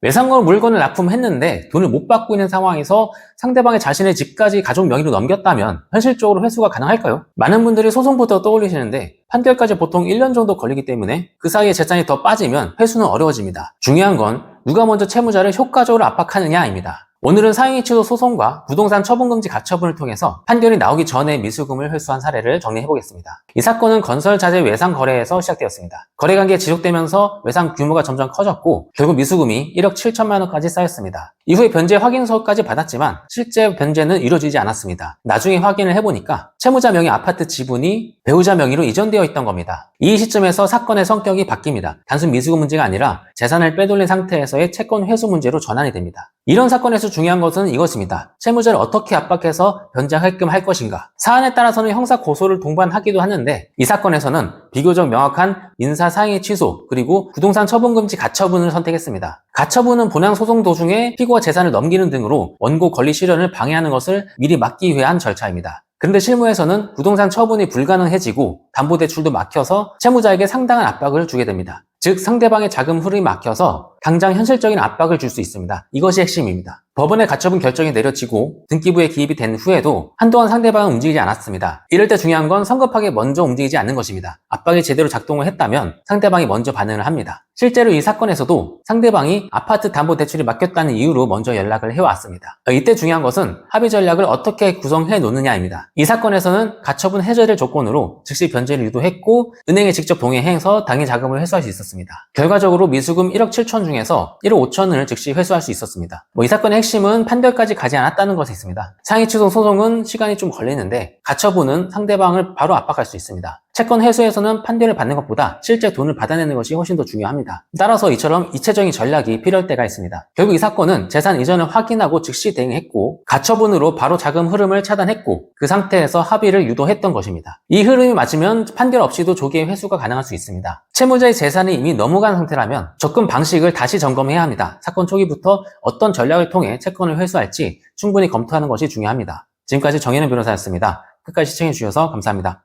외상으로 물건을 납품했는데 돈을 못 받고 있는 상황에서 상대방이 자신의 집까지 가족 명의로 넘겼다면 현실적으로 회수가 가능할까요? 많은 분들이 소송부터 떠올리시는데 판결까지 보통 1년 정도 걸리기 때문에 그 사이에 재산이 더 빠지면 회수는 어려워집니다. 중요한 건 누가 먼저 채무자를 효과적으로 압박하느냐입니다. 오늘은 상위 취소 소송과 부동산 처분금지 가처분을 통해서 판결이 나오기 전에 미수금을 회수한 사례를 정리해보겠습니다. 이 사건은 건설자재 외상 거래에서 시작되었습니다. 거래관계가 지속되면서 외상 규모가 점점 커졌고 결국 미수금이 1억 7천만 원까지 쌓였습니다. 이후에 변제 확인서까지 받았지만 실제 변제는 이루어지지 않았습니다. 나중에 확인을 해보니까 채무자 명의 아파트 지분이 배우자 명의로 이전되어 있던 겁니다. 이 시점에서 사건의 성격이 바뀝니다. 단순 미수금 문제가 아니라 재산을 빼돌린 상태에서의 채권 회수 문제로 전환이 됩니다. 이런 사건에서 중요한 것은 이것입니다. 채무자를 어떻게 압박해서 변제하게끔 할 것인가. 사안에 따라서는 형사 고소를 동반하기도 하는데 이 사건에서는 비교적 명확한 민사 상해 취소 그리고 부동산 처분금지 가처분을 선택했습니다. 가처분은 본항 소송 도중에 피고가 재산을 넘기는 등으로 원고 권리 실현을 방해하는 것을 미리 막기 위한 절차입니다. 그런데 실무에서는 부동산 처분이 불가능해지고 담보대출도 막혀서 채무자에게 상당한 압박을 주게 됩니다. 즉 상대방의 자금 흐름이 막혀서 당장 현실적인 압박을 줄 수 있습니다. 이것이 핵심입니다. 법원의 가처분 결정이 내려지고 등기부에 기입이 된 후에도 한동안 상대방은 움직이지 않았습니다. 이럴 때 중요한 건 성급하게 먼저 움직이지 않는 것입니다. 압박이 제대로 작동을 했다면 상대방이 먼저 반응을 합니다. 실제로 이 사건에서도 상대방이 아파트 담보대출이 막혔다는 이유로 먼저 연락을 해왔습니다. 이때 중요한 것은 합의 전략을 어떻게 구성해 놓느냐입니다. 이 사건에서는 가처분 해제를 조건으로 즉시 변제를 유도했고 은행에 직접 동의해서 당일 자금을 회수할 수 있었습니다. 결과적으로 미수금 1억 7천 중에서 1억 5천을 즉시 회수할 수 있었습니다. 이 사건의 핵심은 판결까지 가지 않았다는 것에 있습니다. 상위 취소 소송은 시간이 좀 걸리는데 가처분은 상대방을 바로 압박할 수 있습니다. 채권 회수에서는 판결을 받는 것보다 실제 돈을 받아내는 것이 훨씬 더 중요합니다. 따라서 이처럼 이체적인 전략이 필요할 때가 있습니다. 결국 이 사건은 재산 이전을 확인하고 즉시 대응했고 가처분으로 바로 자금 흐름을 차단했고 그 상태에서 합의를 유도했던 것입니다. 이 흐름이 맞으면 판결 없이도 조기에 회수가 가능할 수 있습니다. 채무자의 재산이 이미 넘어간 상태라면 접근 방식을 다시 점검해야 합니다. 사건 초기부터 어떤 전략을 통해 채권을 회수할지 충분히 검토하는 것이 중요합니다. 지금까지 정현우 변호사였습니다. 끝까지 시청해주셔서 감사합니다.